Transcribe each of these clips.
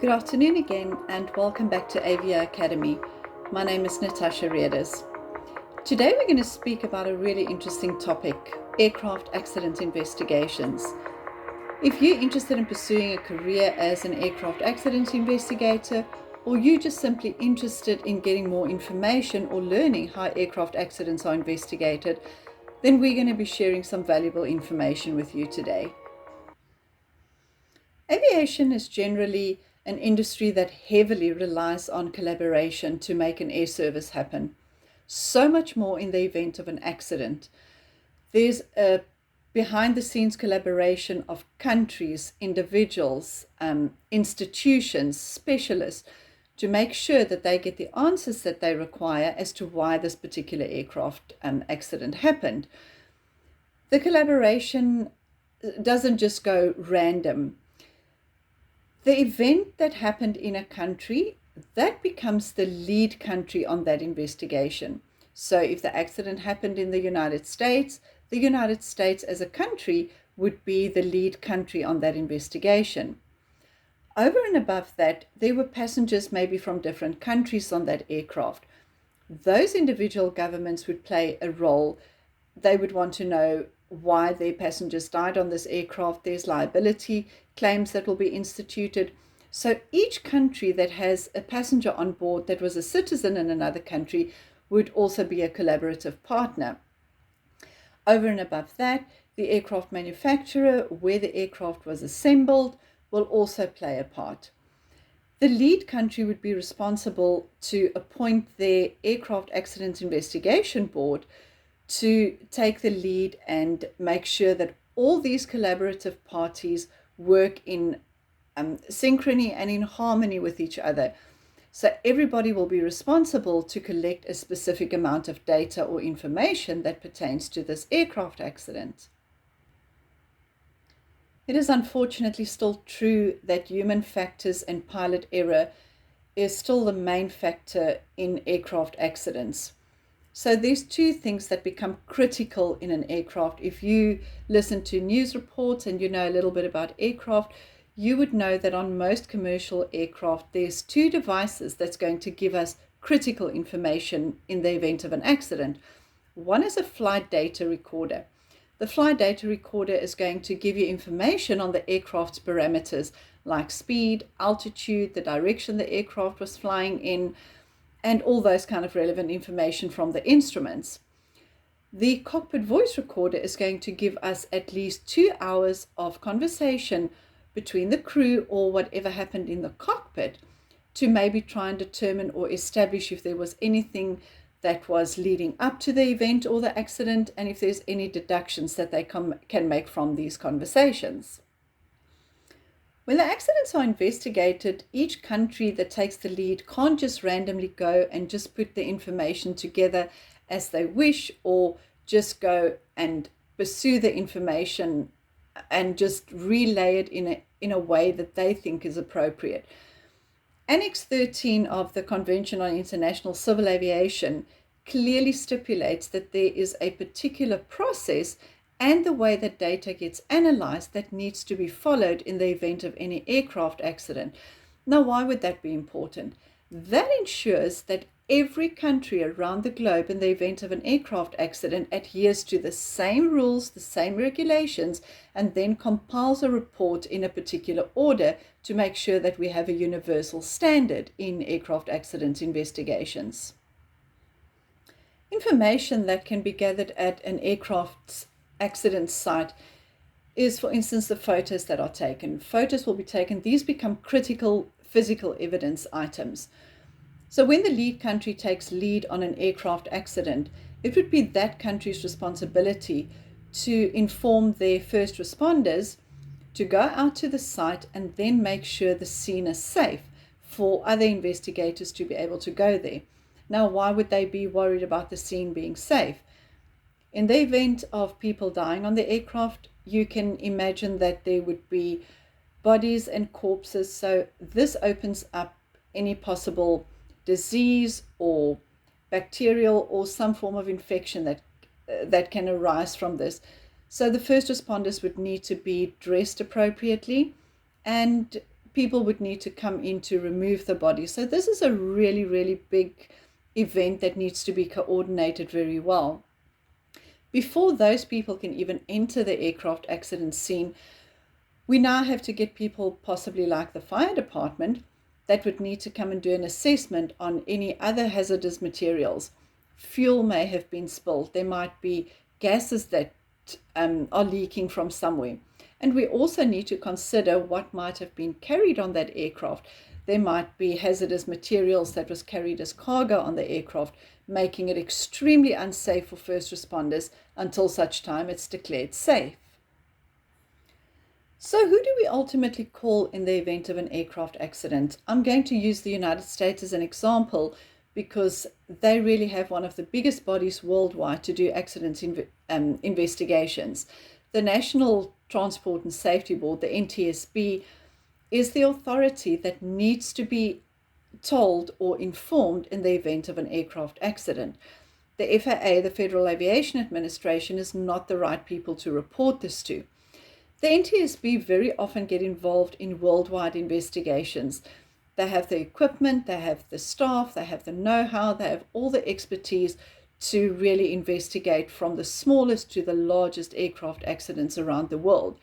Good afternoon again, and welcome back to Avia Academy. My name is Natasha Reeders. Today we're going to speak about a really interesting topic, aircraft accident investigations. If you're interested in pursuing a career as an aircraft accident investigator, or you're just simply interested in getting more information or learning how aircraft accidents are investigated, then we're going to be sharing some valuable information with you today. Aviation is generally an industry that heavily relies on collaboration to make an air service happen. So much more in the event of an accident. There's a behind the scenes collaboration of countries, individuals, institutions, specialists to make sure that they get the answers that they require as to why this particular aircraft accident happened. The collaboration doesn't just go random. The event that happened in a country, that becomes the lead country on that investigation. So if the accident happened in the United States as a country would be the lead country on that investigation. Over and above that, there were passengers maybe from different countries on that aircraft. Those individual governments would play a role. They would want to know why their passengers died on this aircraft. There's liability claims that will be instituted. So each country that has a passenger on board that was a citizen in another country would also be a collaborative partner. Over and above that, the aircraft manufacturer, where the aircraft was assembled, will also play a part. The lead country would be responsible to appoint their aircraft accident investigation board to take the lead and make sure that all these collaborative parties work in synchrony and in harmony with each other. So everybody will be responsible to collect a specific amount of data or information that pertains to this aircraft accident. It is unfortunately still true that human factors and pilot error is still the main factor in aircraft accidents. So there's two things that become critical in an aircraft. If you listen to news reports and you know a little bit about aircraft, you would know that on most commercial aircraft, there's two devices that's going to give us critical information in the event of an accident. One is a flight data recorder. The flight data recorder is going to give you information on the aircraft's parameters like speed, altitude, the direction the aircraft was flying in, and all those kind of relevant information from the instruments. The cockpit voice recorder is going to give us at least 2 hours of conversation between the crew or whatever happened in the cockpit to maybe try and determine or establish if there was anything that was leading up to the event or the accident, and if there's any deductions that they can make from these conversations. When the accidents are investigated, each country that takes the lead can't just randomly go and just put the information together as they wish, or just go and pursue the information and just relay it in a way that they think is appropriate. Annex 13 of the Convention on International Civil Aviation clearly stipulates that there is a particular process and the way that data gets analyzed that needs to be followed in the event of any aircraft accident. Now, why would that be important? That ensures that every country around the globe in the event of an aircraft accident adheres to the same rules, the same regulations, and then compiles a report in a particular order to make sure that we have a universal standard in aircraft accident investigations. Information that can be gathered at an aircraft's accident site is, for instance, the photos that are taken. Photos will be taken. These become critical physical evidence items. So when the lead country takes lead on an aircraft accident, it would be that country's responsibility to inform their first responders to go out to the site and then make sure the scene is safe for other investigators to be able to go there. Now, why would they be worried about the scene being safe? In the event of people dying on the aircraft, you can imagine that there would be bodies and corpses. So this opens up any possible disease or bacterial or some form of infection that can arise from this. So the first responders would need to be dressed appropriately and people would need to come in to remove the body. So this is a really, really big event that needs to be coordinated very well. Before those people can even enter the aircraft accident scene, we now have to get people, possibly like the fire department, that would need to come and do an assessment on any other hazardous materials. Fuel may have been spilled. There might be gases that are leaking from somewhere. And we also need to consider what might have been carried on that aircraft. There might be hazardous materials that was carried as cargo on the aircraft, making it extremely unsafe for first responders until such time it's declared safe. So who do we ultimately call in the event of an aircraft accident? I'm going to use the United States as an example because they really have one of the biggest bodies worldwide to do accident investigations. The National Transport and Safety Board, the NTSB, is the authority that needs to be told or informed in the event of an aircraft accident. The FAA, the Federal Aviation Administration, is not the right people to report this to. The NTSB very often get involved in worldwide investigations. They have the equipment, they have the staff, they have the know-how, they have all the expertise to really investigate from the smallest to the largest aircraft accidents around the world.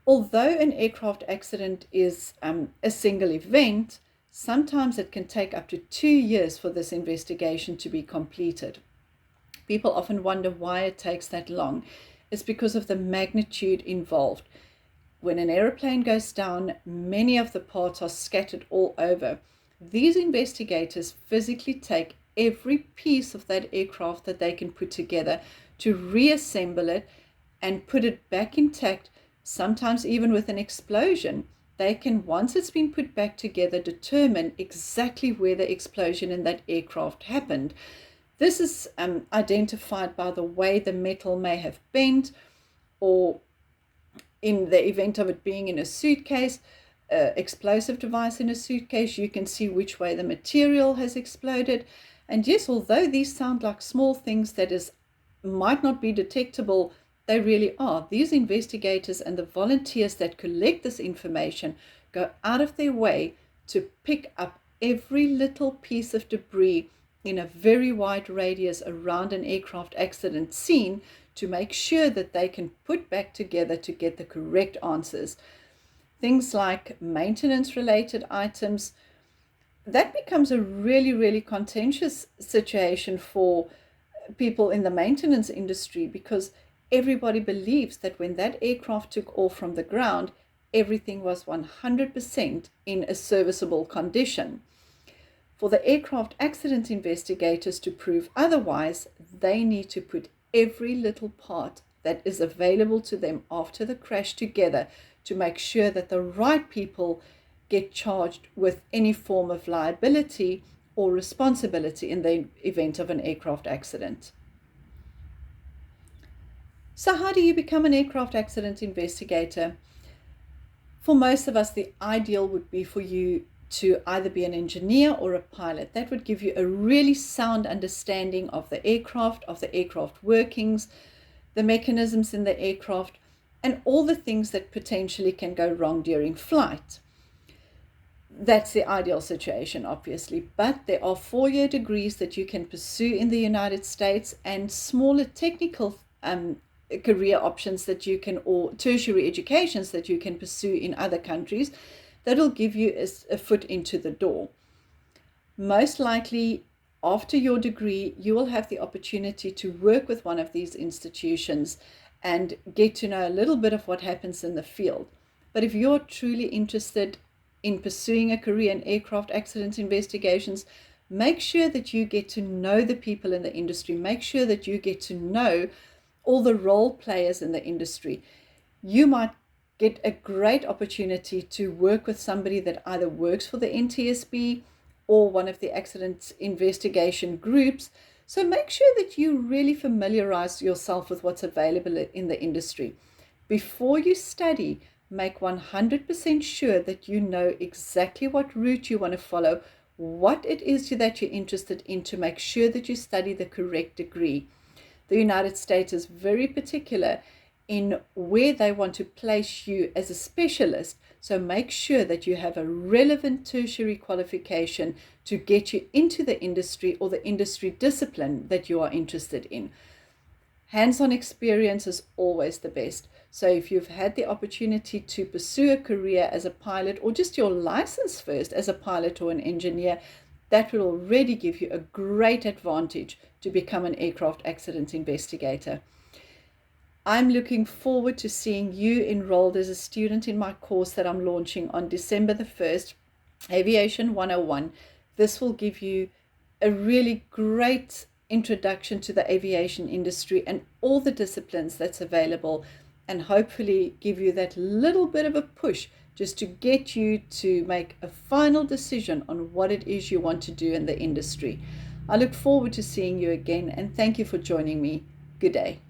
Although an aircraft accident is a single event, sometimes it can take up to 2 years for this investigation to be completed. People often wonder why it takes that long. It's because of the magnitude involved. When an aeroplane goes down, many of the parts are scattered all over. These investigators physically take every piece of that aircraft that they can put together to reassemble it and put it back intact, sometimes even with an explosion. They can, once it's been put back together, determine exactly where the explosion in that aircraft happened. This is identified by the way the metal may have bent, or in the event of it being in a suitcase, explosive device in a suitcase, you can see which way the material has exploded. And yes, although these sound like small things that might not be detectable, they really are. These investigators and the volunteers that collect this information go out of their way to pick up every little piece of debris in a very wide radius around an aircraft accident scene to make sure that they can put back together to get the correct answers. Things like maintenance-related items, that becomes a really, really contentious situation for people in the maintenance industry, because everybody believes that when that aircraft took off from the ground, everything was 100% in a serviceable condition. For the aircraft accident investigators to prove otherwise, they need to put every little part that is available to them after the crash together to make sure that the right people get charged with any form of liability or responsibility in the event of an aircraft accident. So how do you become an aircraft accident investigator? For most of us, the ideal would be for you to either be an engineer or a pilot. That would give you a really sound understanding of the aircraft workings, the mechanisms in the aircraft, and all the things that potentially can go wrong during flight. That's the ideal situation, obviously, but there are 4-year degrees that you can pursue in the United States, and smaller technical career options that you can, or tertiary educations that you can pursue in other countries, that'll give you a foot into the door. Most likely, after your degree, you will have the opportunity to work with one of these institutions and get to know a little bit of what happens in the field. But if you're truly interested in pursuing a career in aircraft accident investigations, make sure that you get to know the people in the industry. Make sure that you get to know all the role players in the industry. You might get a great opportunity to work with somebody that either works for the NTSB or one of the accident investigation groups. So make sure that you really familiarize yourself with what's available in the industry. Before you study, make 100% sure that you know exactly what route you want to follow, what it is that you're interested in, to make sure that you study the correct degree. The United States is very particular in where they want to place you as a specialist. So make sure that you have a relevant tertiary qualification to get you into the industry or the industry discipline that you are interested in. Hands-on experience is always the best. So if you've had the opportunity to pursue a career as a pilot, or just your license first as a pilot or an engineer, that will already give you a great advantage to become an aircraft accident investigator. I'm looking forward to seeing you enrolled as a student in my course that I'm launching on December the 1st, Aviation 101. This will give you a really great introduction to the aviation industry and all the disciplines that's available, and hopefully give you that little bit of a push just to get you to make a final decision on what it is you want to do in the industry. I look forward to seeing you again, and thank you for joining me. Good day.